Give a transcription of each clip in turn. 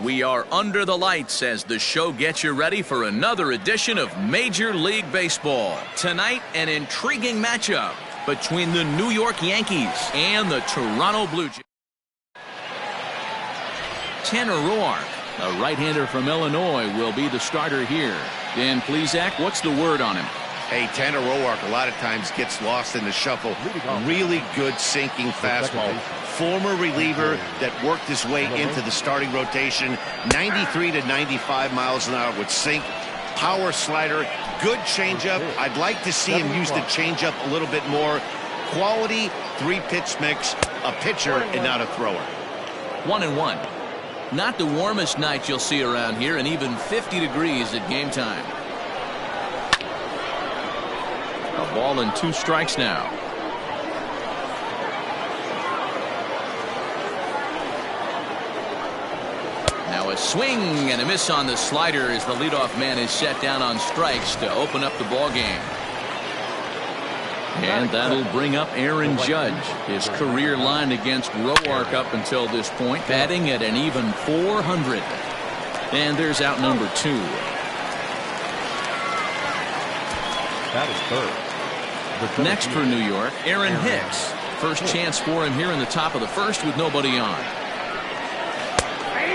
We are under the lights as the show gets you ready for another edition of Major League Baseball. Tonight, an intriguing matchup between the New York Yankees and the Toronto Blue Jays. Tanner Roark, a right-hander from Illinois, will be the starter here. Dan Plesac, what's the word on him? Hey, Tanner Roark a lot of times gets lost in the shuffle. Really good sinking fastball. Former reliever that worked his way into the starting rotation. 93 to 95 miles an hour with sink. Power slider. Good changeup. I'd like to see him use the changeup a little bit more. Quality three-pitch mix. A pitcher and not a thrower. 1-1. Not the warmest night you'll see around here, and even 50 degrees at game time. A ball and 2 strikes now. Now a swing and a miss on the slider as the leadoff man is set down on strikes to open up the ball game. And that'll bring up Aaron Judge. His career line against Roark up until this point, batting at an even 400. And there's out number 2. That is third. Next for New York, Aaron Hicks. First chance for him here in the top of the first with nobody on.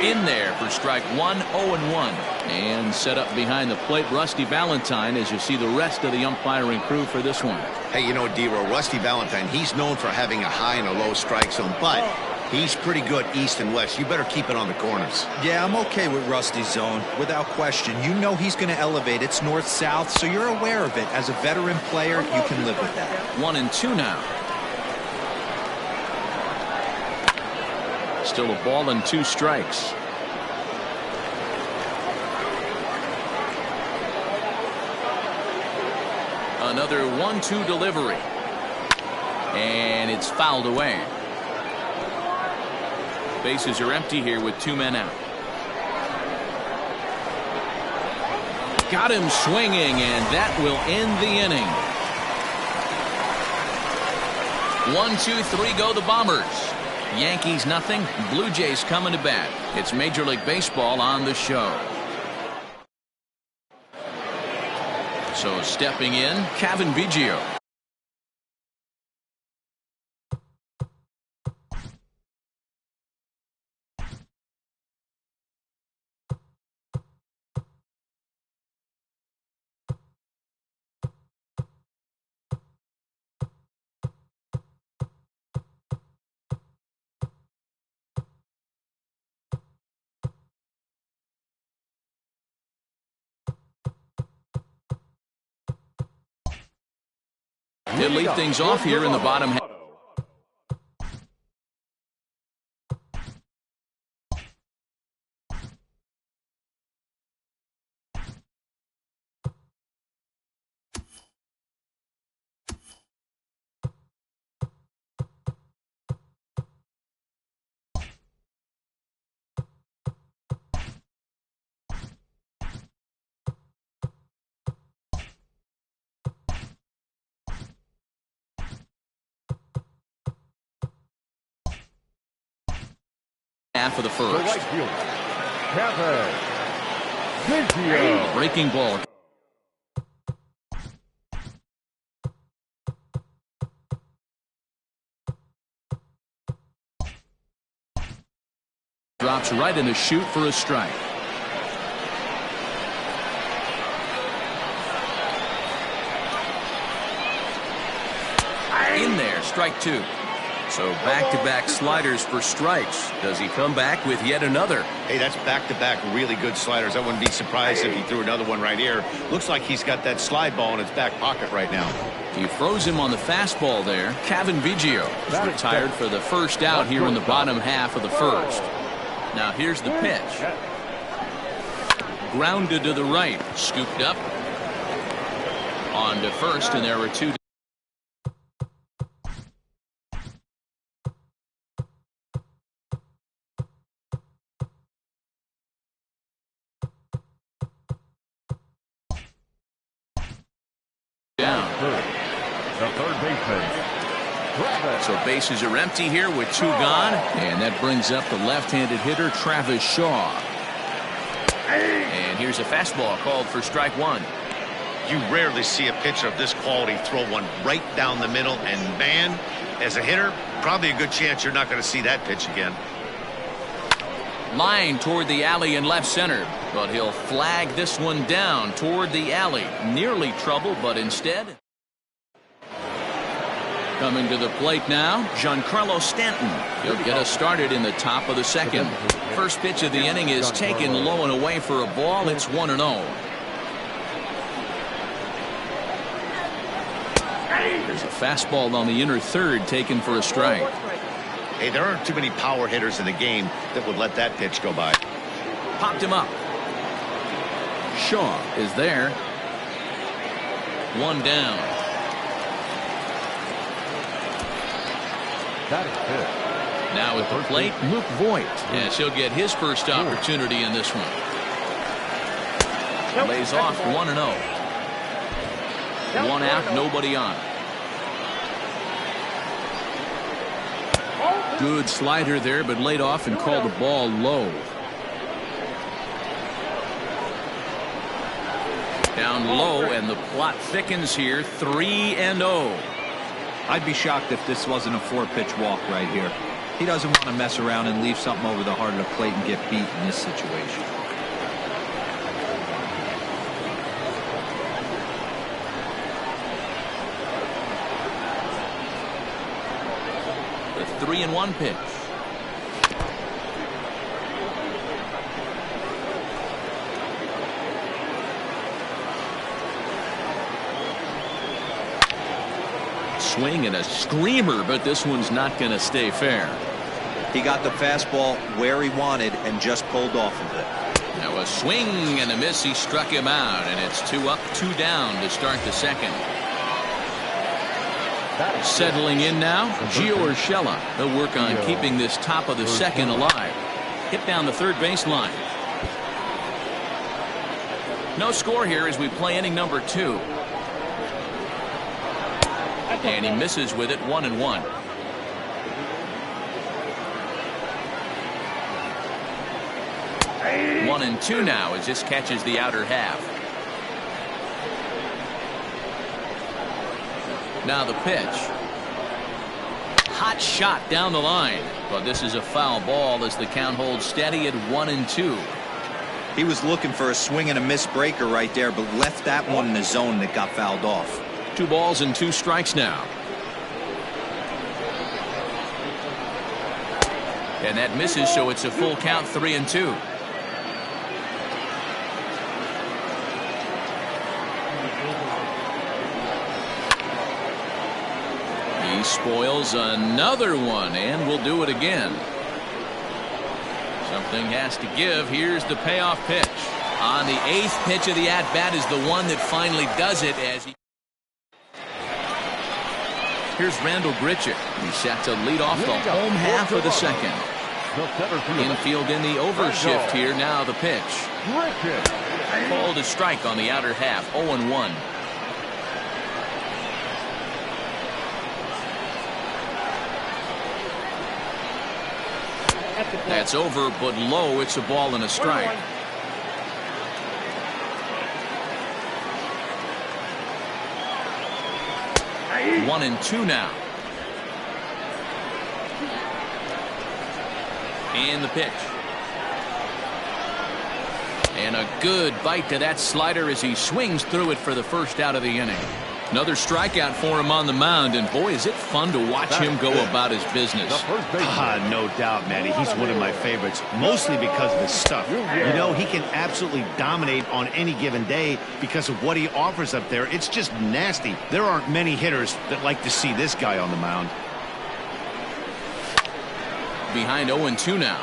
In there for strike 1, 0-1. And set up behind the plate, Rusty Valentine, as you see the rest of the umpiring crew for this one. Hey, you know, D-Row, Rusty Valentine, he's known for having a high and a low strike zone, but he's pretty good east and west. You better keep it on the corners. Yeah, I'm okay with Rusty's zone, without question. You know he's going to elevate. It's north-south, so you're aware of it. As a veteran player, you can live with that. 1-2 now. Still a ball and 2 strikes. Another 1-2 delivery. And it's fouled away. Bases are empty here with 2 men out. Got him swinging, and that will end the inning. 1, 2, 3 go the Bombers. Yankees nothing. Blue Jays coming to bat. It's Major League Baseball on the show. So stepping in, Kevin Biggio. He'll lead things off here in the bottom half. Half of the first. Breaking ball. Drops right in the chute for a strike. In there, strike 2. So back-to-back sliders for strikes. Does he come back with yet another? Hey, that's back-to-back really good sliders. I wouldn't be surprised if he threw another one right here. Looks like he's got that slide ball in his back pocket right now. He froze him on the fastball there. Kevin Biggio is retired for the first out here in the bottom half of the first. Now here's the pitch. Grounded to the right. Scooped up. On to first, and there were 2. Down. The third baseman. So bases are empty here with 2 gone, and that brings up the left-handed hitter Travis Shaw. And here's a fastball called for strike one. You rarely see a pitcher of this quality throw one right down the middle, and man, as a hitter, probably a good chance you're not going to see that pitch again. Line toward the alley in left center, but he'll flag this one down toward the alley. Nearly trouble, but instead. Coming to the plate now, Giancarlo Stanton. He'll get us started in the top of the second. First pitch of the inning is taken low and away for a ball. It's 1-0. There's a fastball on the inner third taken for a strike. Hey, there aren't too many power hitters in the game that would let that pitch go by. Popped him up. Shaw is there. One down. That is it. Now at the plate, Luke Voigt. Yes, he'll get his first opportunity in this one. Lays off 1-0. One out, nobody on. Good slider there, but laid off and called the ball low. Down low, and the plot thickens here. 3-0. I'd be shocked if this wasn't a 4-pitch walk right here. He doesn't want to mess around and leave something over the heart of the plate and get beat in this situation. The 3-1 pitch. Swing and a screamer, but this one's not going to stay fair. He got the fastball where he wanted and just pulled off of it. Now a swing and a miss. He struck him out, and it's 2 up, 2 down to start the second. Settling in now, Gio Urshela. He'll work on keeping this top of the second alive. Hit down the third baseline. No score here as we play inning number 2. And he misses with it. 1-1. One and two now as this catches the outer half. Now the pitch. Hot shot down the line, but this is a foul ball as the count holds steady at 1-2. He was looking for a swing and a miss breaker right there, but left that one in the zone that got fouled off. 2 balls and 2 strikes now. And that misses, so it's a full count. 3-2. He spoils another one, and will do it again. Something has to give. Here's the payoff pitch. On the 8th pitch of the at-bat is the one that finally does it as he... Here's Randall Grichuk. He's set to lead off the home half of the second. Infield in the overshift here. Now the pitch. Called a strike on the outer half. 0-1. That's over, but low. It's a ball and a strike. One and two now. And the pitch. And a good bite to that slider as he swings through it for the first out of the inning. Another strikeout for him on the mound, and boy, is it fun to watch him go about his business. No doubt, Matty. He's one of my favorites, mostly because of his stuff. You know, he can absolutely dominate on any given day because of what he offers up there. It's just nasty. There aren't many hitters that like to see this guy on the mound. Behind 0-2 now.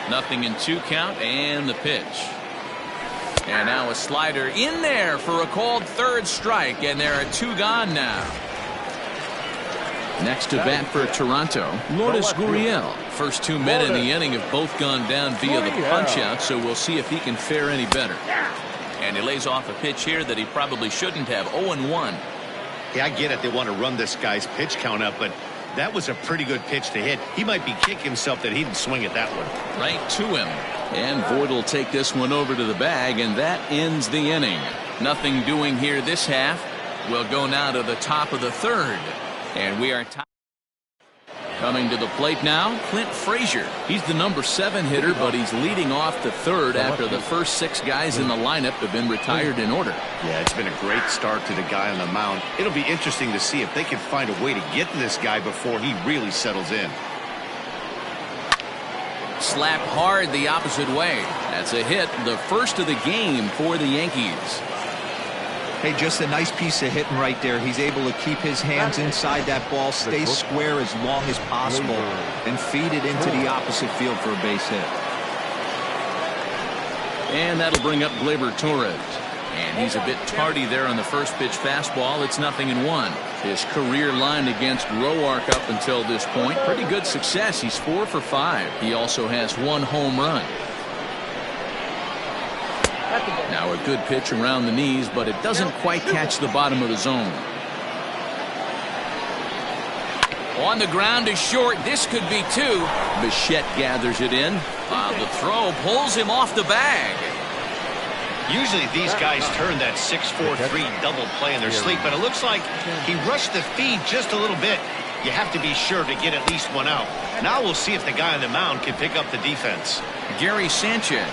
Nothing in 2 count, and the pitch. And now a slider in there for a called third strike, and there are 2 gone now. Next to bat for Toronto, Lourdes Gurriel. First 2 men in the inning have both gone down via the punch-out, so we'll see if he can fare any better. And he lays off a pitch here that he probably shouldn't have. 0-1. Yeah, I get it. They want to run this guy's pitch count up, but That was a pretty good pitch to hit. He might be kicking himself that he didn't swing at that one. Right to him. And Voit will take this one over to the bag, and that ends the inning. Nothing doing here this half. We'll go now to the top of the third. And we are tied. Coming to the plate now, Clint Frazier. He's the number 7 hitter, but he's leading off the third after the first 6 guys in the lineup have been retired in order. Yeah, it's been a great start to the guy on the mound. It'll be interesting to see if they can find a way to get to this guy before he really settles in. Slap hard the opposite way. That's a hit, the first of the game for the Yankees. Hey, just a nice piece of hitting right there. He's able to keep his hands inside that ball, stay square as long as possible, and feed it into the opposite field for a base hit. And that'll bring up Gleyber Torres. And he's a bit tardy there on the first pitch fastball. It's 0-1. His career line against Roark up until this point, pretty good success. He's 4 for 5. He also has 1 home run. Now a good pitch around the knees, but it doesn't quite catch the bottom of the zone. On the ground is short. This could be 2. Bichette gathers it in. The throw pulls him off the bag. Usually these guys turn that 6-4-3 double play in their sleep, but it looks like he rushed the feed just a little bit. You have to be sure to get at least 1 out. Now we'll see if the guy on the mound can pick up the defense. Gary Sanchez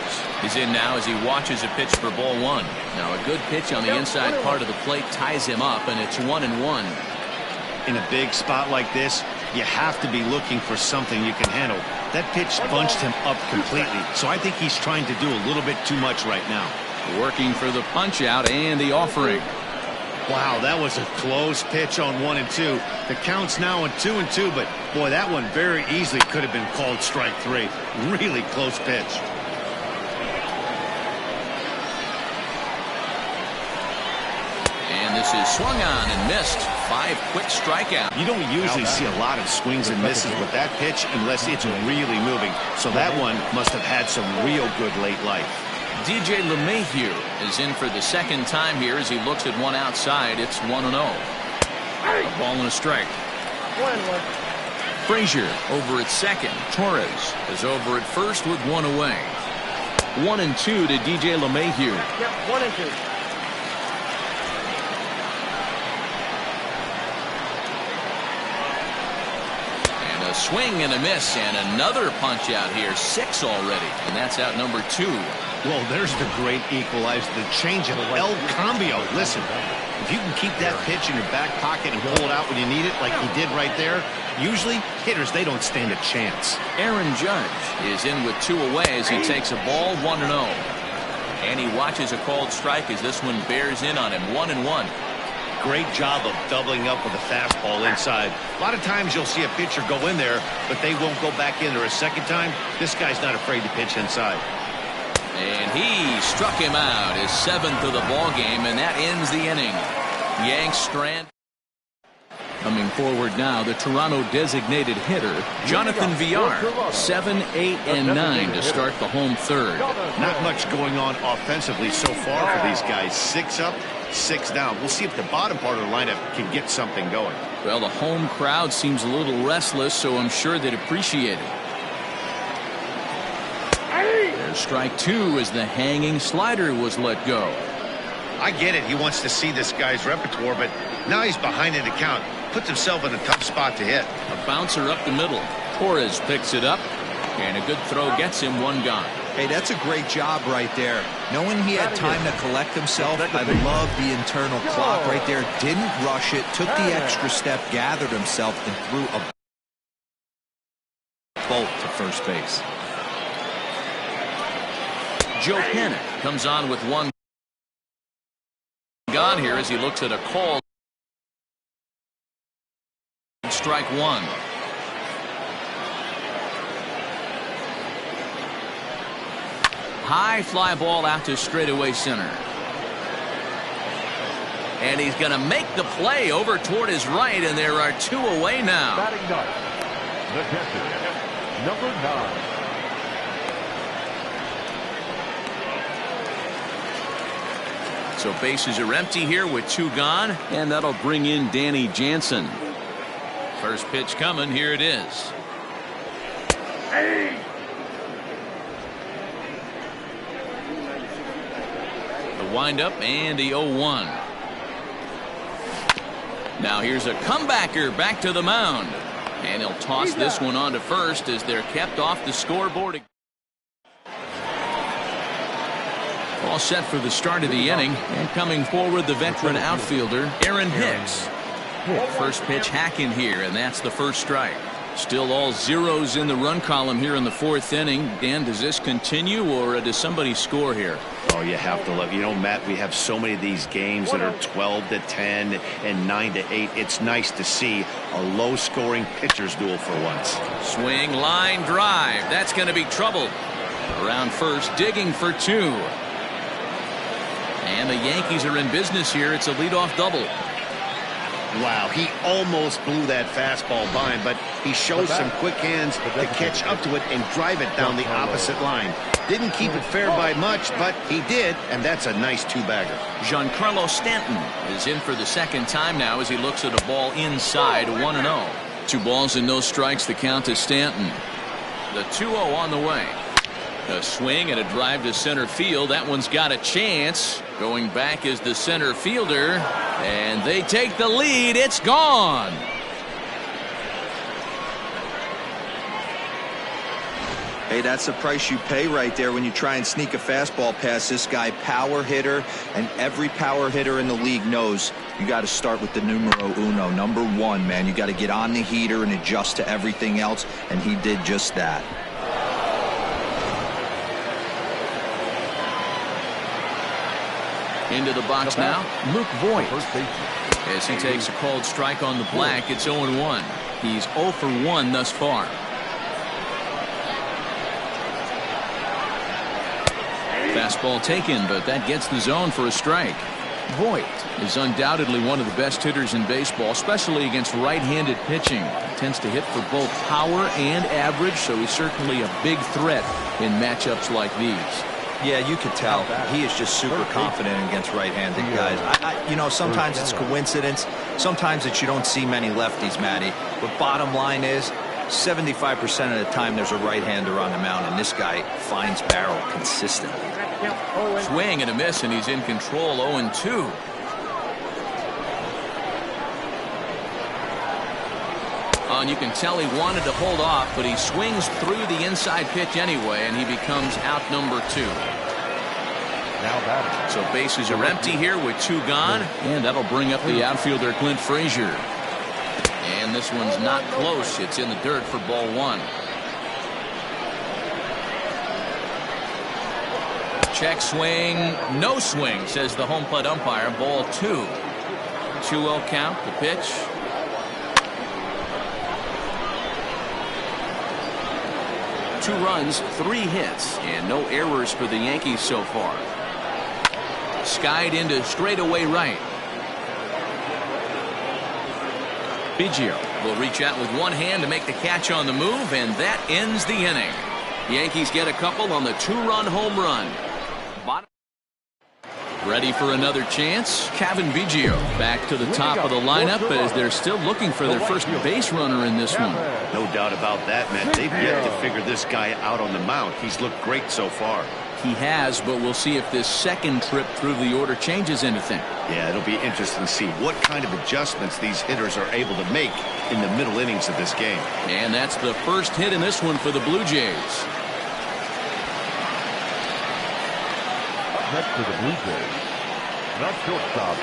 is in now as he watches a pitch for ball 1. Now a good pitch on the inside part of the plate ties him up, and it's 1-1. In a big spot like this, you have to be looking for something you can handle. That pitch bunched him up completely, so I think he's trying to do a little bit too much right now. Working for the punch out and the offering. Wow, that was a close pitch on 1 and 2. The count's now on 2 and 2, but boy, that one very easily could have been called strike 3. Really close pitch. And this is swung on and missed. 5 quick strikeouts. You don't usually see a lot of swings and misses with that pitch unless it's really moving. So that one must have had some real good late life. DJ LeMahieu is in for the second time here as he looks at one outside. It's 1-0. A ball and a strike. 1-1. Frazier over at second. Torres is over at first with 1 away. 1-2 to DJ LeMahieu. Yep, 1-2. And a swing and a miss and another punch out here. 6 already, and that's out number 2. Well, there's the great equalizer, the change of El Cambio. Listen, if you can keep that pitch in your back pocket and pull it out when you need it like he did right there, usually hitters, they don't stand a chance. Aaron Judge is in with 2 away as he takes a ball 1-0. And he watches a called strike as this one bears in on him. 1-1. Great job of doubling up with a fastball inside. A lot of times you'll see a pitcher go in there, but they won't go back in there a second time. This guy's not afraid to pitch inside. And he struck him out, his 7th of the ball game, and that ends the inning. Yanks strand. Coming forward now, the Toronto designated hitter, Jonathan Villar. 7, 8, and 9 to start the home third. Not much going on offensively so far for these guys. 6 up, 6 down. We'll see if the bottom part of the lineup can get something going. Well, the home crowd seems a little restless, so I'm sure they'd appreciate it. There's strike 2 as the hanging slider was let go. I get it. He wants to see this guy's repertoire, but now he's behind in the count. Puts himself in a tough spot to hit. A bouncer up the middle. Torres picks it up, and a good throw gets him 1 gone. Hey, that's a great job right there. Knowing he had time to collect himself, I love the internal clock right there. Didn't rush it, took the extra step, gathered himself, and threw a bolt to first base. Joe Panic comes on with 1 gone here as he looks at a call. Strike 1. High fly ball out to straightaway center. And he's going to make the play over toward his right, and there are 2 away now. Batting ninth, the catcher, number 9. So bases are empty here with 2 gone, and that'll bring in Danny Jansen. First pitch coming. Here it is. The windup and the 0-1. Now here's a comebacker back to the mound. And he'll toss this one on to first as they're kept off the scoreboard. All set for the start of the inning. And coming forward, the veteran outfielder, Aaron Hicks. First pitch hacking here, and that's the first strike. Still all zeros in the run column here in the fourth inning. Dan, does this continue, or does somebody score here? Oh, you have to love. You know, Matt, we have so many of these games that are 12-10 and 9-8. It's nice to see a low-scoring pitcher's duel for once. Swing, line, drive. That's going to be trouble. Around first, digging for two. And the Yankees are in business here. It's a leadoff double. Wow, he almost blew that fastball by him, but he shows some quick hands to catch up to it and drive it down the opposite line. Didn't keep it fair by much, but he did, and that's a nice two-bagger. Giancarlo Stanton is in for the second time now as he looks at a ball inside, 1-0. 2 balls and no strikes, the count to Stanton. The 2-0 on the way. A swing and a drive to center field. That one's got a chance. Going back is the center fielder, and they take the lead. It's gone. Hey, that's the price you pay right there when you try and sneak a fastball past this guy. Power hitter, and every power hitter in the league knows you got to start with the numero uno, number 1, man. You got to get on the heater and adjust to everything else, and he did just that. Into the box now, Luke Voigt. As he takes a called strike on the black, it's 0-1. He's 0 for 1 thus far. Fastball taken, but that gets the zone for a strike. Voigt is undoubtedly one of the best hitters in baseball, especially against right-handed pitching. He tends to hit for both power and average, so he's certainly a big threat in matchups like these. Yeah, you could tell he is just super confident against right-handed guys. You know, sometimes it's coincidence. Sometimes it's you don't see many lefties, Matty. But bottom line is, 75% of the time there's a right-hander on the mound, and this guy finds barrel consistently. Swing and a miss, and he's in control, 0-2. And you can tell he wanted to hold off, but he swings through the inside pitch anyway, and he becomes out number 2. So bases are empty here with 2 gone, and that'll bring up the outfielder Clint Frazier. And this one's not close. It's in the dirt for ball 1. Check swing, no swing, says the home plate umpire. Ball 2. 2-0 count, the pitch. Two runs, 3 hits, and no errors for the Yankees so far. Skied into straightaway right. Biggio will reach out with one hand to make the catch on the move, and that ends the inning. Yankees get a couple on the 2-run home run. Ready for another chance? Kevin Biggio back to the top of the lineup as they're still looking for their first base runner in this one. No doubt about that, man. They've yet to figure this guy out on the mound. He's looked great so far. He has, but we'll see if this second trip through the order changes anything. Yeah, it'll be interesting to see what kind of adjustments these hitters are able to make in the middle innings of this game. And that's the first hit in this one for the Blue Jays. Next to the Blue Jays, not shortstop.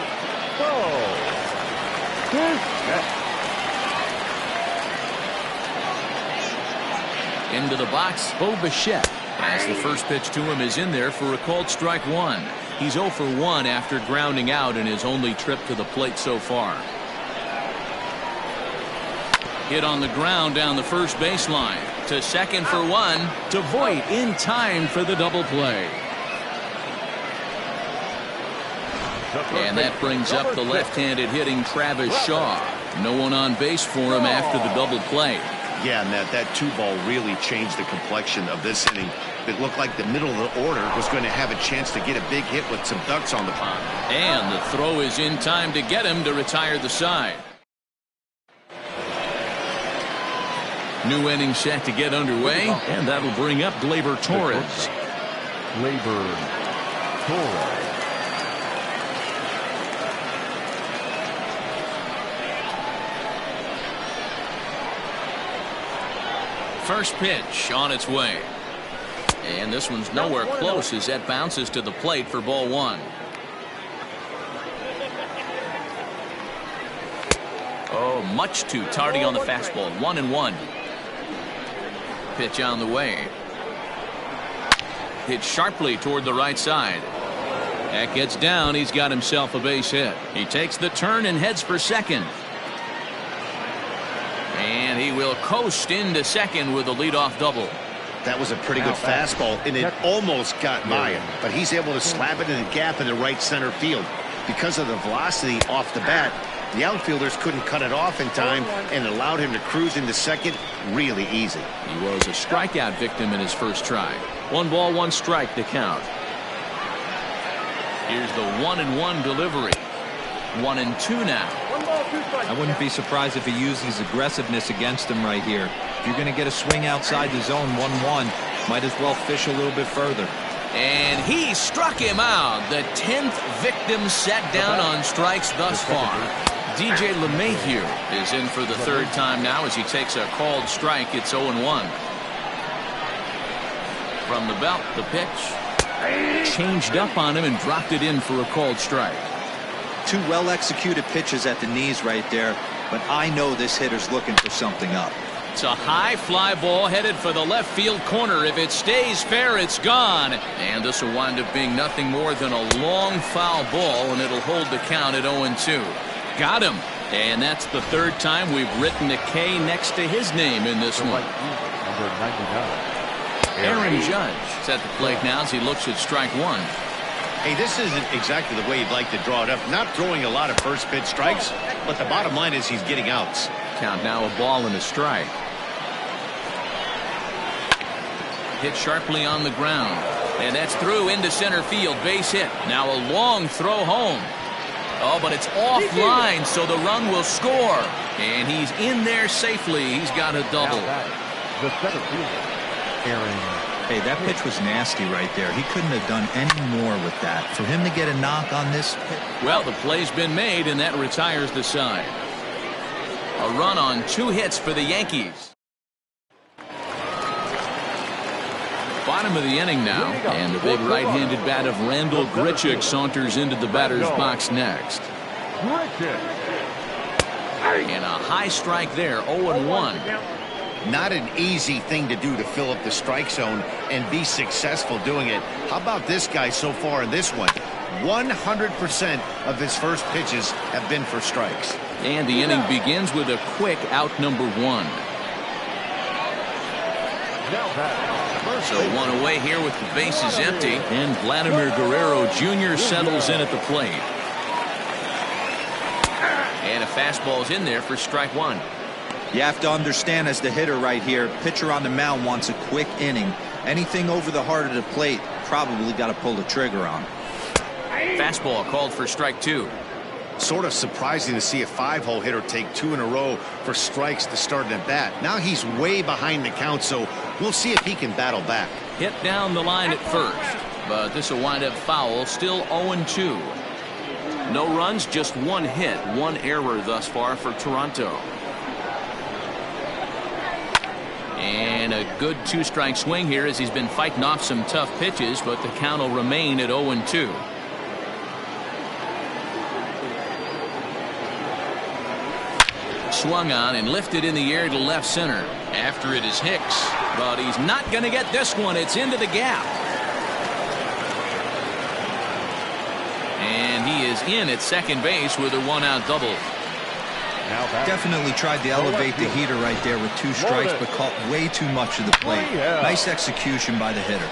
Into the box, Bo Bichette. As the first pitch to him is in there for a called strike 1. He's 0 for 1 after grounding out in his only trip to the plate so far. Hit on the ground down the first baseline. To second for 1. To Voigt in time for the double play. And that brings up the left-handed hitting Travis Shaw. No one on base for him after the double play. Yeah, and that 2-ball really changed the complexion of this inning. It looked like the middle of the order was going to have a chance to get a big hit with some ducks on the pond. And the throw is in time to get him to retire the side. New inning set to get underway, and that'll bring up Gleyber Torres. Gleyber Torres. First pitch on its way. And this one's nowhere close as that bounces to the plate for ball one. Oh, much too tardy on the fastball. 1-1. Pitch on the way. Hit sharply toward the right side. That gets down. He's got himself a base hit. He takes the turn and heads for second. And he will coast into second with a leadoff double. That was a pretty good fastball, and it almost got by him. But he's able to slap it in the gap in the right center field. Because of the velocity off the bat, the outfielders couldn't cut it off in time and allowed him to cruise into second really easy. He was a strikeout victim in his first try. 1 ball, 1 strike to count. Here's the 1-1 delivery. 1-2 now. 1 ball, 2 strikes. I wouldn't be surprised if he uses aggressiveness against him right here. If you're going to get a swing outside the zone 1-1, might as well fish a little bit further. And he struck him out. The 10th victim set down on strikes thus far. DJ LeMahieu is in for the 3rd time now as he takes a called strike. It's 0-1. From the belt, the pitch. Changed up on him and dropped it in for a called strike. 2 well-executed pitches at the knees right there, but I know this hitter's looking for something up. It's a high fly ball headed for the left field corner. If it stays fair, it's gone. And this will wind up being nothing more than a long foul ball, and it'll hold the count at 0-2. Got him. And that's the 3rd time we've written a K next to his name in this one. Number 99. Aaron Judge is at the plate now as he looks at strike 1. Hey, this isn't exactly the way you'd like to draw it up. Not throwing a lot of first pitch strikes, but the bottom line is he's getting outs. Count now a ball and a strike. Hit sharply on the ground. And that's through into center field. Base hit. Now a long throw home. Oh, but it's offline, so the run will score. And he's in there safely. He's got a double. The center fielder, Aaron. Hey, that pitch was nasty right there. He couldn't have done any more with that. For him to get a knock on this pitch. Well, the play's been made, and that retires the side. A run on 2 hits for the Yankees. Bottom of the inning now, and the big right-handed bat of Randall Grichuk saunters into the batter's box next. And a high strike there, 0-1. Not an easy thing to do to fill up the strike zone and be successful doing it. How about this guy so far in this one? 100% of his first pitches have been for strikes. And the inning begins with a quick out number 1. So 1 away here with the bases empty, and Vladimir Guerrero Jr. settles in at the plate. And a fastball's in there for strike 1. You have to understand, as the hitter right here, pitcher on the mound wants a quick inning. Anything over the heart of the plate, probably got to pull the trigger on. Fastball called for strike 2. Sort of surprising to see a 5-hole hitter take 2 in a row for strikes to start an at bat. Now he's way behind the count, so we'll see if he can battle back. Hit down the line at first, but this will wind up foul. Still 0-2. No runs, just 1 hit, 1 error thus far for Toronto. And a good 2-strike swing here as he's been fighting off some tough pitches, but the count will remain at 0-2. Swung on and lifted in the air to left center. After it is Hicks, but he's not going to get this one. It's into the gap. And he is in at second base with a 1-out double. Definitely tried to elevate the heater right there with 2 strikes, but caught way too much of the plate. Nice execution by the hitter.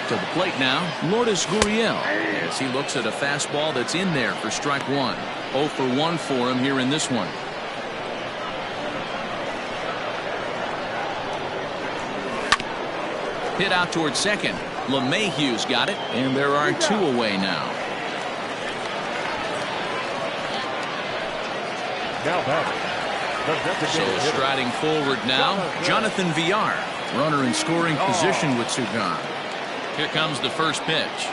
To the plate now, Lourdes Gurriel, as he looks at a fastball that's in there for strike 1. 0 for 1 for him here in this one. Hit out towards second. LeMahieu's got it, and there are 2 away now. Now batting. So striding forward now, Jonathan Villar, runner in scoring position with 2 gone. Here comes the first pitch.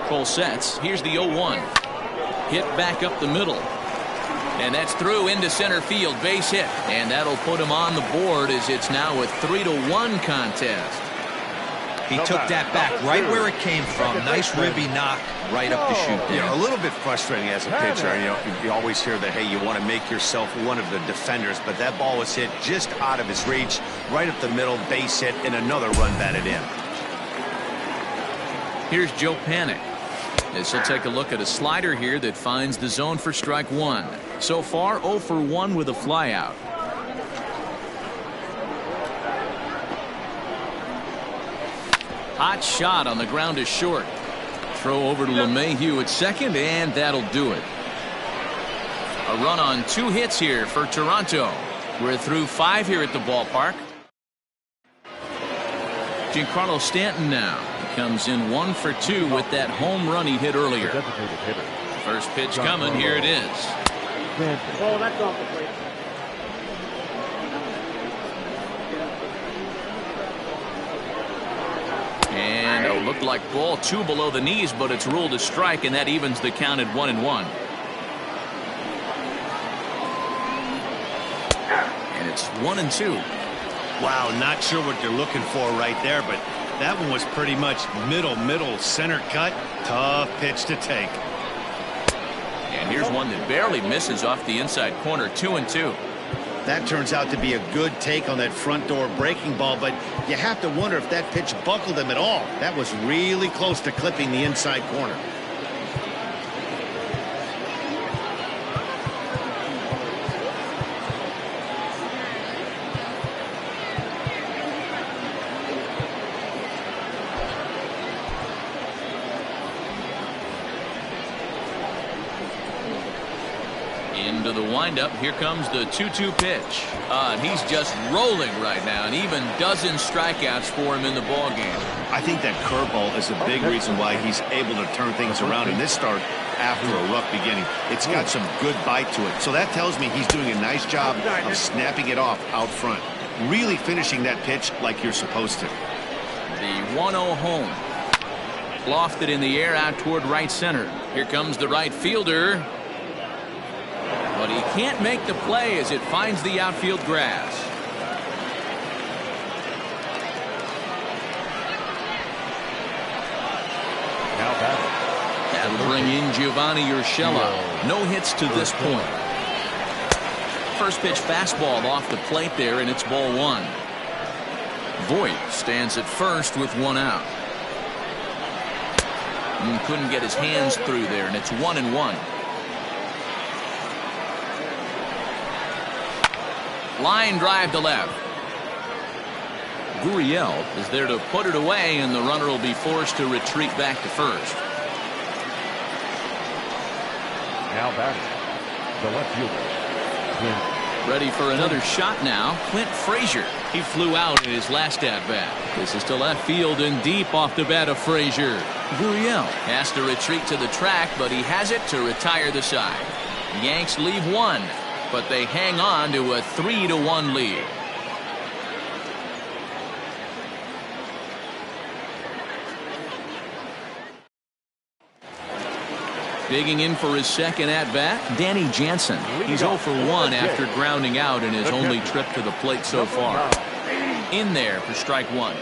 Full sets. Here's the 0-1. Hit back up the middle. And that's through into center field. Base hit. And that'll put him on the board as it's now a 3-1 contest. He took that back right where it came from. Nice ribby knock right up the chute. Yeah, a little bit frustrating as a pitcher. You always hear that, hey, you want to make yourself one of the defenders, but that ball was hit just out of his reach, right up the middle, base hit, and another run batted in. Here's Joe Panic. As he'll take a look at a slider here that finds the zone for strike 1. So far, 0 for 1 with a flyout. Hot shot on the ground is short. Throw over to LeMahieu at second, and that'll do it. A run on 2 hits here for Toronto. We're through 5 here at the ballpark. Giancarlo Stanton now. He comes in 1 for 2 with that home run he hit earlier. First pitch coming. Here it is. Oh, that's off the plate. And it looked like ball 2 below the knees, but it's ruled a strike, and that evens the count at 1-1. And it's 1-2. Wow, not sure what they're looking for right there, but that one was pretty much middle, center cut. Tough pitch to take. And here's one that barely misses off the inside corner. 2-2. That turns out to be a good take on that front door breaking ball, but you have to wonder if that pitch buckled him at all. That was really close to clipping the inside corner. Into the windup. Here comes the 2-2 pitch. And he's just rolling right now, and even dozen strikeouts for him in the ball game. I think that curveball is a big reason why he's able to turn things around in this start after a rough beginning. It's got some good bite to it. So that tells me he's doing a nice job of snapping it off out front. Really finishing that pitch like you're supposed to. The 1-0 home. Lofted in the air out toward right center. Here comes the right fielder. But he can't make the play as it finds the outfield grass. Now batting. That'll bring in Giovanni Urshela. No hits to this point. First pitch fastball off the plate there, and it's ball 1. Voit stands at first with 1 out. And couldn't get his hands through there, and it's 1-1. Line drive to left. Gurriel is there to put it away, and the runner will be forced to retreat back to first. Now batting. The left fielder. Ready for another shot now. Clint Frazier. He flew out in his last at-bat. This is to left field and deep off the bat of Frazier. Gurriel has to retreat to the track, but he has it to retire the side. Yanks leave 1. But they hang on to a 3-1 lead. Digging in for his second at-bat, Danny Jansen. He's 0 for 1 after grounding out in his only trip to the plate so far. In there for strike 1.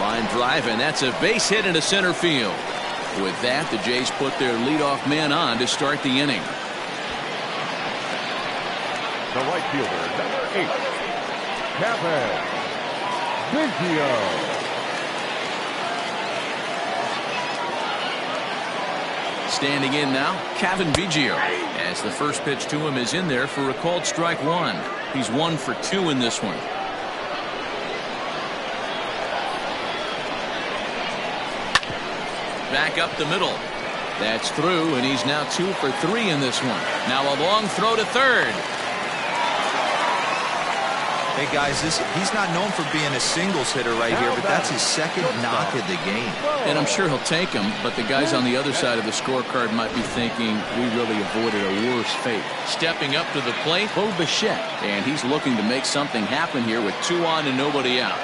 Line drive, and that's a base hit into center field. With that, the Jays put their leadoff man on to start the inning. The right fielder, number 8, Kevin Biggio. Standing in now, Kevin Biggio, as the first pitch to him is in there for a called strike 1. He's 1 for 2 in this one. Back up the middle. That's through, and he's now 2 for 3 in this one. Now a long throw to third. Hey, guys, he's not known for being a singles hitter right here, but that's his second knock of the game. And I'm sure he'll take him, but the guys on the other side of the scorecard might be thinking we really avoided a worse fate. Stepping up to the plate, Bo Bichette, and he's looking to make something happen here with 2 on and nobody out.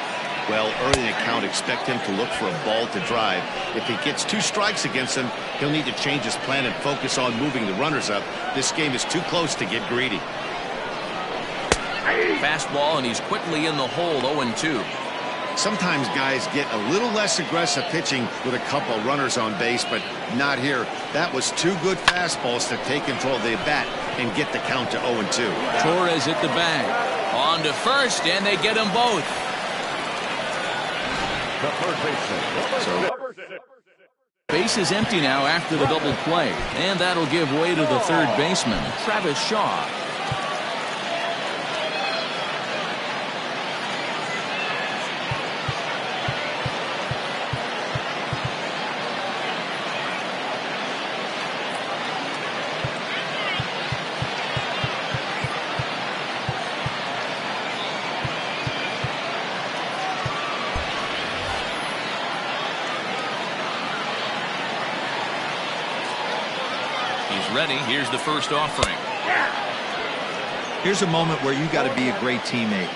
Well, early in the count, expect him to look for a ball to drive. If he gets 2 strikes against him, he'll need to change his plan and focus on moving the runners up. This game is too close to get greedy. Fastball, and he's quickly in the hole, 0-2. Sometimes guys get a little less aggressive pitching with a couple runners on base, but not here. That was 2 good fastballs to take control of the bat and get the count to 0-2. Torres at the bag. On to first, and they get them both. The third baseman. Base is empty now after the double play, and that'll give way to the third baseman, Travis Shaw. Ready. Here's the first offering. Here's a moment where you got to be a great teammate.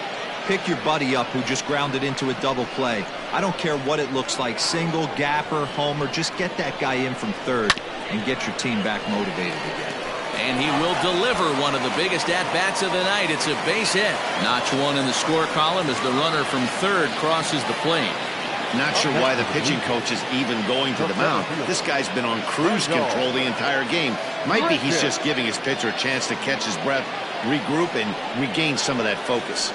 Pick your buddy up who just grounded into a double play. I don't care what it looks like, single, gapper, homer, just get that guy in from third and get your team back motivated again. And he will deliver one of the biggest at-bats of the night. It's a base hit. Notch 1 in the score column as the runner from third crosses the plate. Not sure why the pitching coach is even going to the mound. This guy's been on cruise control the entire game. Might be he's just giving his pitcher a chance to catch his breath, regroup, and regain some of that focus.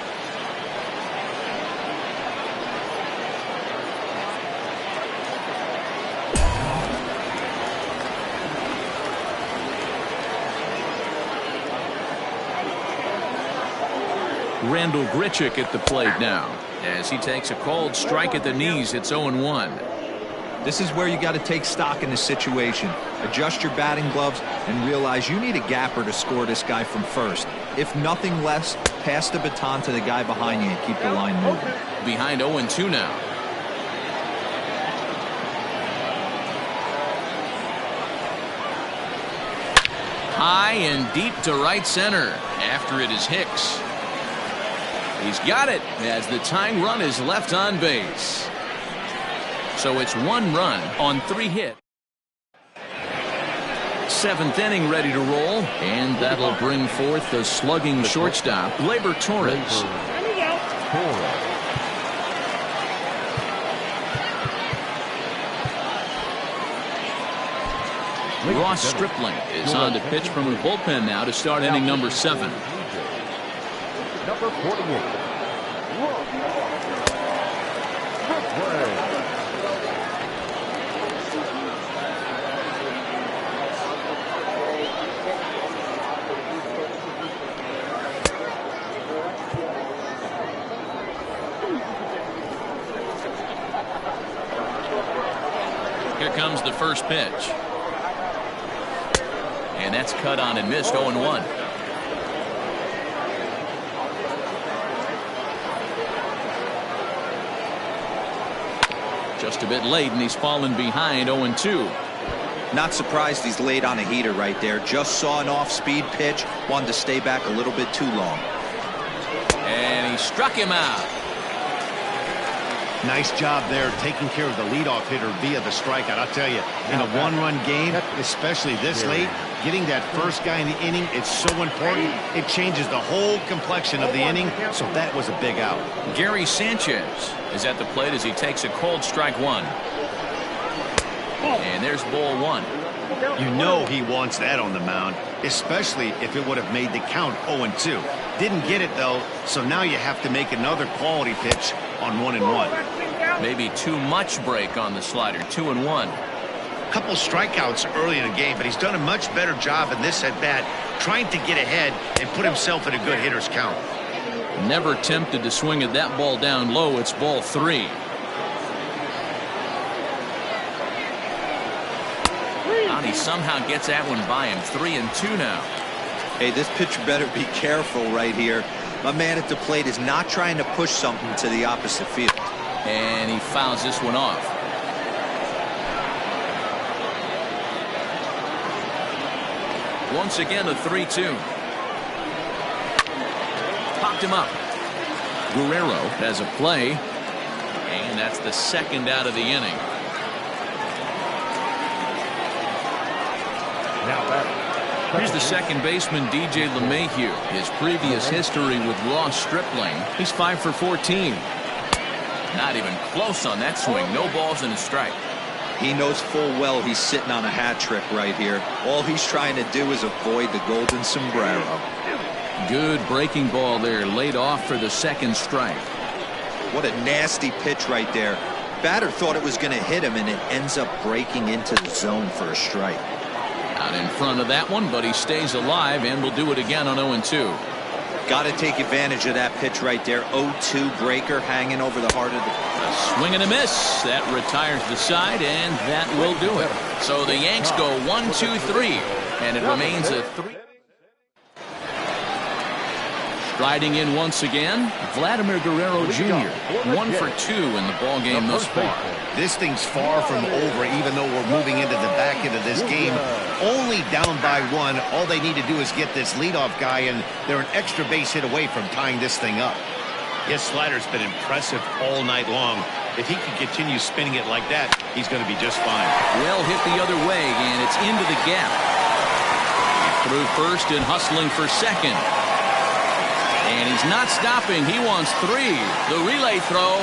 Randall Grichuk at the plate now. As he takes a cold strike at the knees, it's 0-1. This is where you got to take stock in the situation. Adjust your batting gloves and realize you need a gapper to score this guy from first. If nothing less, pass the baton to the guy behind you and keep the line moving. Behind 0-2 now. High and deep to right center. After it is Hicks. He's got it as the tying run is left on base. So it's 1 run on 3 hits. 7th inning ready to roll, and that'll bring forth the slugging shortstop, Gleyber Torres. Ross Stripling is on to pitch from the bullpen now to start inning number 7. Number 48. Here comes the first pitch. And that's cut on and missed, 0-1. Just a bit late, and he's fallen behind, 0-2. Not surprised he's laid on a heater right there. Just saw an off-speed pitch, wanted to stay back a little bit too long. And he struck him out. Nice job there taking care of the leadoff hitter via the strikeout. I'll tell you, in a 1-run game, especially this late, getting that first guy in the inning, it's so important. It changes the whole complexion of the inning, so that was a big out. Gary Sanchez is at the plate as he takes a cold strike 1. And there's ball 1. You know he wants that on the mound, especially if it would have made the count 0-2. Didn't get it, though, so now you have to make another quality pitch on 1-1. Maybe too much break on the slider, 2-1. Couple strikeouts early in the game, but he's done a much better job in this at-bat trying to get ahead and put himself in a good hitter's count. Never tempted to swing at that ball down low. It's ball 3. And he somehow gets that one by him. 3-2 now. Hey, this pitcher better be careful right here. My man at the plate is not trying to push something to the opposite field. And he fouls this one off. Once again, a 3-2. Popped him up. Guerrero has a play. And that's the second out of the inning. Here's the second baseman, DJ LeMahieu. His previous history with Ross Stripling. He's 5 for 14. Not even close on that swing. No balls and a strike. He knows full well he's sitting on a hat trick right here. All he's trying to do is avoid the golden sombrero. Good breaking ball there, laid off for the second strike. What a nasty pitch right there. Batter thought it was going to hit him, and it ends up breaking into the zone for a strike. Out in front of that one, but he stays alive and will do it again on 0-2. Got to take advantage of that pitch right there. 0-2 breaker hanging over the heart of the... A swing and a miss. That retires the side, and that will do it. So the Yanks go 1-2-3, and it remains a 3. Striding in once again, Vladimir Guerrero Jr. 1 for 2 in the ballgame thus far. This thing's far from over, even though we're moving into the back end of this game. Only down by 1. All they need to do is get this leadoff guy, and they're an extra base hit away from tying this thing up. His slider's been impressive all night long. If he can continue spinning it like that, he's going to be just fine. Well hit the other way, and it's into the gap. Through first and hustling for second. And he's not stopping. He wants 3. The relay throw.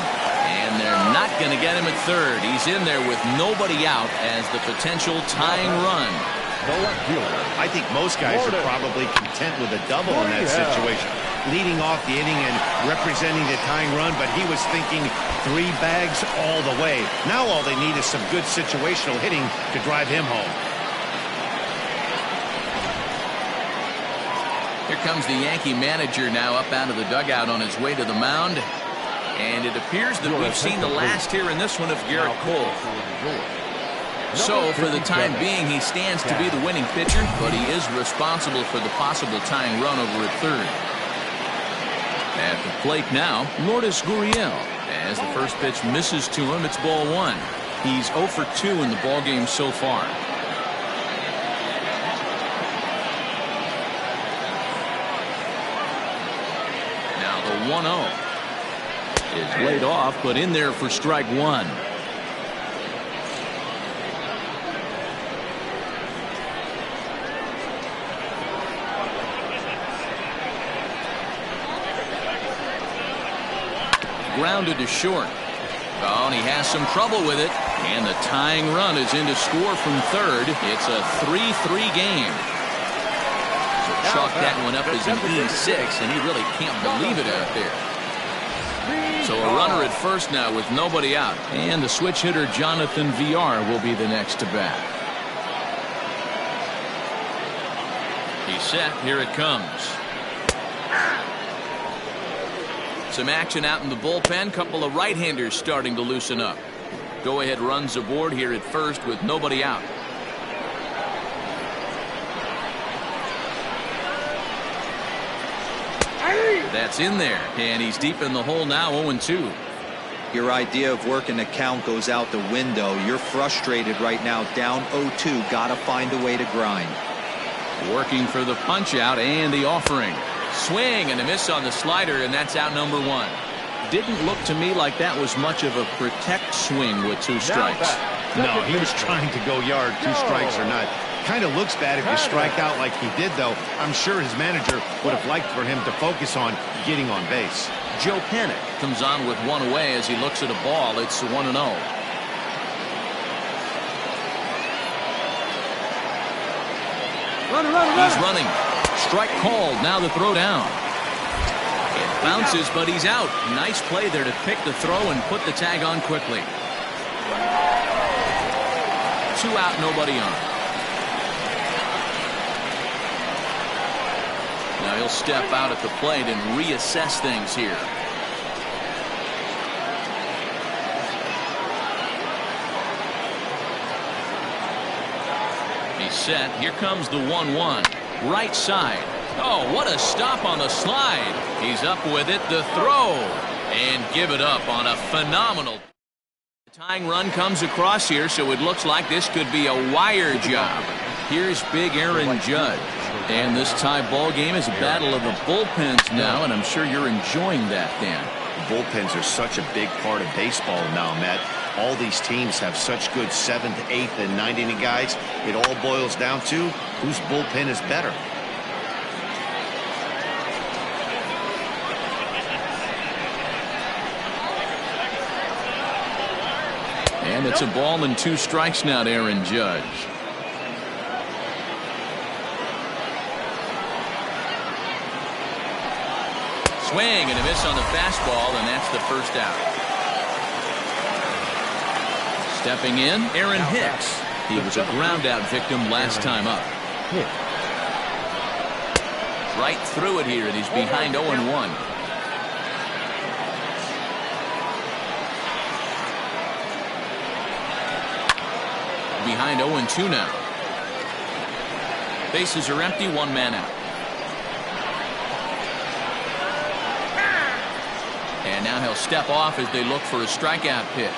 And they're not going to get him at third. He's in there with nobody out as the potential tying run. I think most guys are probably content with a double in that situation. Leading off the inning and representing the tying run, but he was thinking 3 bags all the way. Now all they need is some good situational hitting to drive him home. Here comes the Yankee manager now up out of the dugout on his way to the mound. And it appears that we've seen the last here in this one of Garrett Cole. So for the time being, he stands to be the winning pitcher, but he is responsible for the possible tying run over at third. At the plate now, Lourdes Gurriel. As the first pitch misses to him, it's ball 1. He's 0 for 2 in the ballgame so far. Now the 1-0 is laid off, but in there for strike 1. Grounded to short. Oh, and he has some trouble with it. And the tying run is in to score from third. It's a 3-3 game. So chalk that one up as an E6, and he really can't believe it out there. So a runner at first now with nobody out. And the switch hitter Jonathan VR will be the next to bat. He's set. Here it comes. Some action out in the bullpen. Couple of right-handers starting to loosen up. Go-ahead runs aboard here at first with nobody out. That's in there, and he's deep in the hole now, 0-2. Your idea of working the count goes out the window. You're frustrated right now, down 0-2. Got to find a way to grind. Working for the punch-out and the offering. Swing and a miss on the slider, and that's out number 1. Didn't look to me like that was much of a protect swing with 2 strikes. No, he was trying to go yard, 2 strikes or not. Kind of looks bad if you strike out like he did, though. I'm sure his manager would have liked for him to focus on getting on base. Joe Panik comes on with 1 away as he looks at a ball. It's 1-0. He's running. Strike called. Now the throw down. It bounces, but he's out. Nice play there to pick the throw and put the tag on quickly. 2 out, nobody on. Now he'll step out at the plate and reassess things here. set. Here comes the 1-1. Right side. Oh, what a stop on the slide. He's up with it. The throw. And give it up on a phenomenal. The tying run comes across here, so it looks like this could be a wire job. Here's big Aaron Judge. And this tie ball game is a battle of the bullpens now, and I'm sure you're enjoying that, Dan. Bullpens are such a big part of baseball now, Matt. All these teams have such good 7th, 8th, and 9th inning guys. It all boils down to whose bullpen is better. And it's a ball and 2 strikes now to Aaron Judge. Swing and a miss on the fastball, and that's the first out. Stepping in, Aaron Hicks. He was a ground-out victim last time up. Right through it here, and he's behind 0-1. Behind 0-2 now. Bases are empty, 1 man out. And now he'll step off as they look for a strikeout pitch.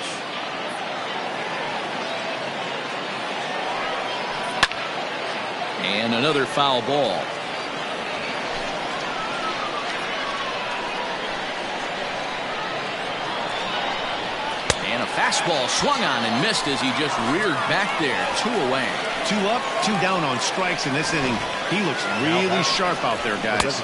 And another foul ball. And a fastball swung on and missed as he just reared back there. 2 away. 2 up, 2 down on strikes in this inning. He looks really sharp out there, guys.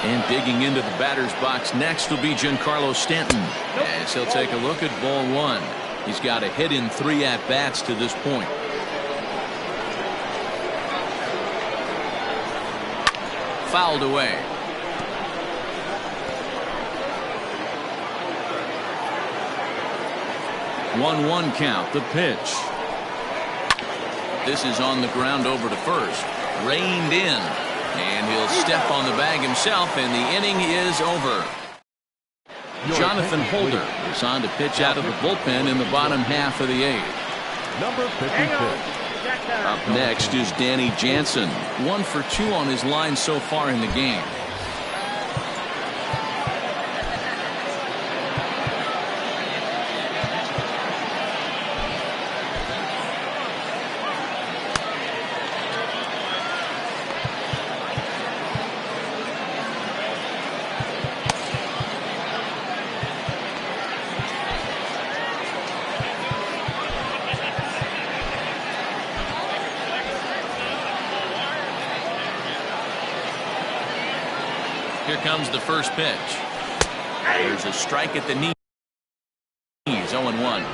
And digging into the batter's box next will be Giancarlo Stanton, as he'll take a look at ball 1. He's got a hit in 3 at-bats to this point. Fouled away. One count. The pitch. This is on the ground over to first. Reined in. And he'll step on the bag himself, and the inning is over. Jonathan Holder is on to pitch out of the bullpen in the bottom half of the 8th. Number 56. Up next is Danny Jansen. 1 for 2 on his line so far in the game. Here comes the first pitch. There's a strike at the knees. 0-1.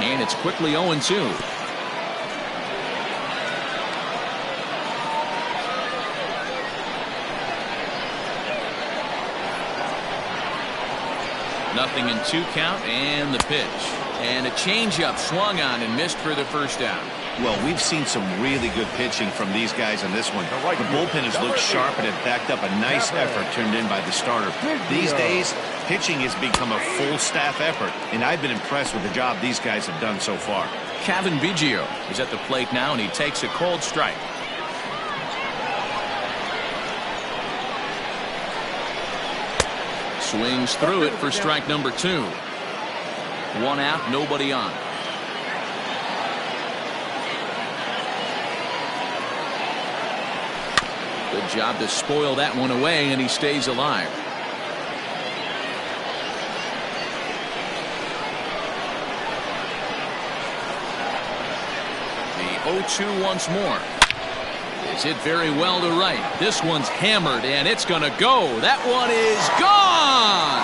And it's quickly 0-2. Nothing in 2 count, and the pitch. And a changeup swung on and missed for the first out. Well, we've seen some really good pitching from these guys on this one. The bullpen has looked sharp and have backed up a nice effort turned in by the starter. These days, pitching has become a full staff effort, and I've been impressed with the job these guys have done so far. Kevin Biggio is at the plate now, and he takes a cold strike. Swings through it for strike number 2. 1 out, nobody on. Good job to spoil that one away, and he stays alive. The 0-2 once more. It's hit very well to right. This one's hammered, and it's going to go. That one is gone.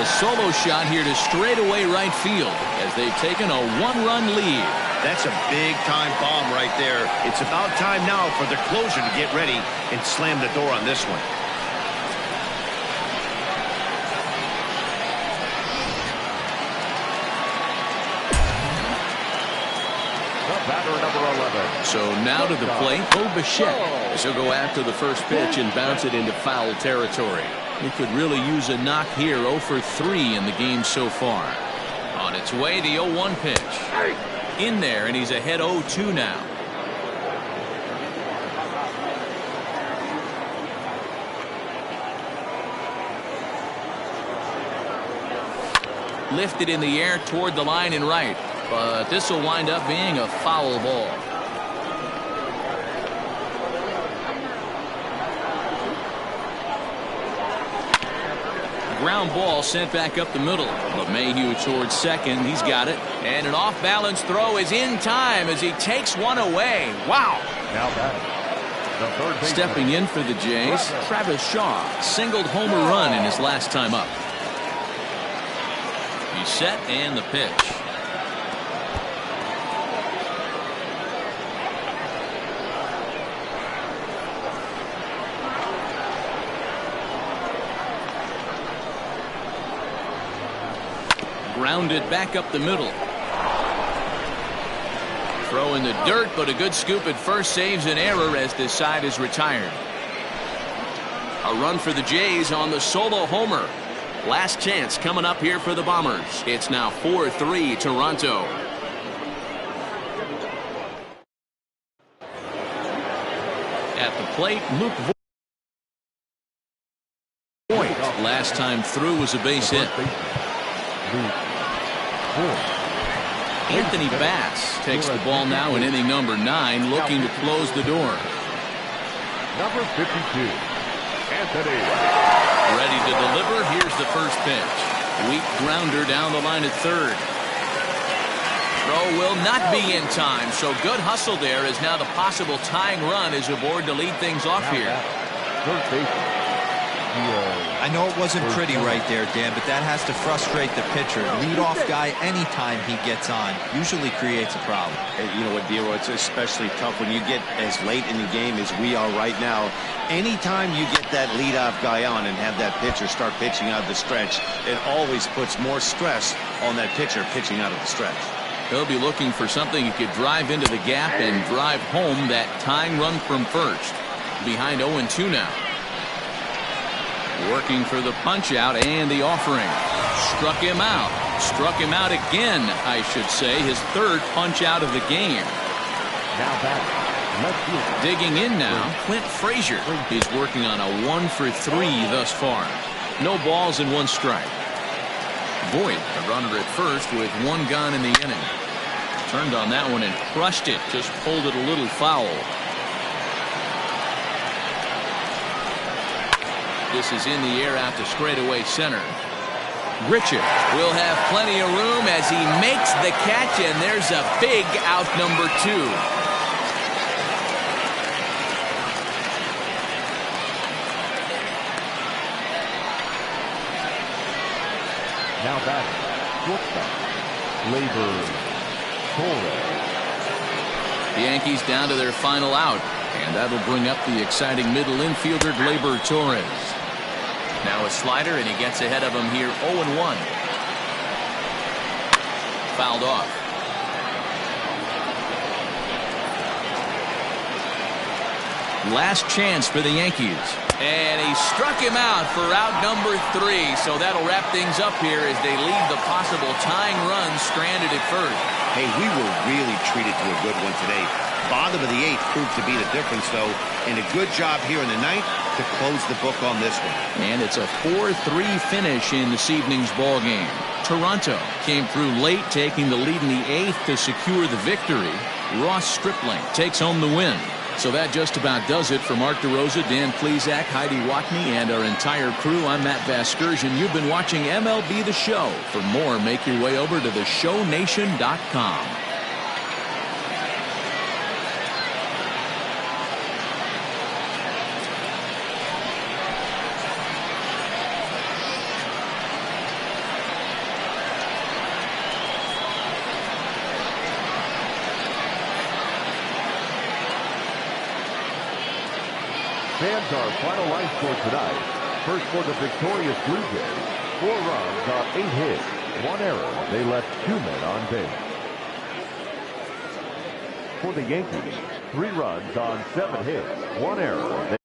A solo shot here to straightaway right field as they've taken a one-run lead. That's a big-time bomb right there. It's about time now for the closer to get ready and slam the door on this one. Batter number 11. So now to the plate, Bo Bichette. He'll go after the first pitch and bounce it into foul territory. He could really use a knock here. 0 for 3 in the game so far. On its way, the 0-1 pitch. In there, and he's ahead 0-2 now. Lifted in the air toward the line and right. But this will wind up being a foul ball. Ground ball sent back up the middle. LeMahieu towards second. He's got it. And an off-balance throw is in time as he takes one away. Wow. Now batting the third baseman. Stepping in for the Jays, Travis Shaw singled home a run in his last time up. He's set and the pitch. Grounded back up the middle. Throw in the dirt, but a good scoop at first saves an error as this side is retired. A run for the Jays on the solo homer. Last chance coming up here for the Bombers. It's now 4-3 Toronto. At the plate, Luke Voigt. Last time through was a base hit. Anthony Bass takes the ball now in inning number 9, looking to close the door. Number 52, Anthony. Ready to deliver. Here's the first pitch. Weak grounder down the line at third. Throw will not be in time, so good hustle there as now the possible tying run is aboard to lead things off here. Third baseman. I know it wasn't pretty right there, Dan, but that has to frustrate the pitcher. Leadoff guy, anytime he gets on, usually creates a problem. You know what, Dero, it's especially tough when you get as late in the game as we are right now. Anytime you get that leadoff guy on and have that pitcher start pitching out of the stretch, it always puts more stress on that pitcher pitching out of the stretch. He'll be looking for something he could drive into the gap and drive home that tying run from first. Behind 0-2 now. Working for the punch out and the offering. Struck him out. Struck him out again, I should say. His third punch out of the game. Now back. Left field. Digging in now, Clint Frazier. He's working on a 1 for 3 thus far. No balls and 1 strike. Voigt, the runner at first with 1 gone in the inning. Turned on that one and crushed it. Just pulled it a little foul. This is in the air out to straightaway center. Richard will have plenty of room as he makes the catch, and there's a big out number 2. Now back. Shortstop. Labor Torres. The Yankees down to their final out, and that'll bring up the exciting middle infielder Gleyber Torres. Now a slider, and he gets ahead of him here 0-1. Fouled off. Last chance for the Yankees. And he struck him out for out number 3. So that'll wrap things up here as they leave the possible tying run stranded at first. Hey, we were really treated to a good one today. Bottom of the 8th proved to be the difference, though, and a good job here in the 9th to close the book on this one. And it's a 4-3 finish in this evening's ball game. Toronto came through late, taking the lead in the 8th to secure the victory. Ross Stripling takes home the win. So that just about does it for Mark DeRosa, Dan Plesac, Heidi Watney, and our entire crew. I'm Matt Vasgersian. You've been watching MLB The Show. For more, make your way over to theshownation.com. And our final line score tonight. First for the victorious Blue Jays. 4 runs on 8 hits. 1 error. They left 2 men on base. For the Yankees, 3 runs on 7 hits. 1 error.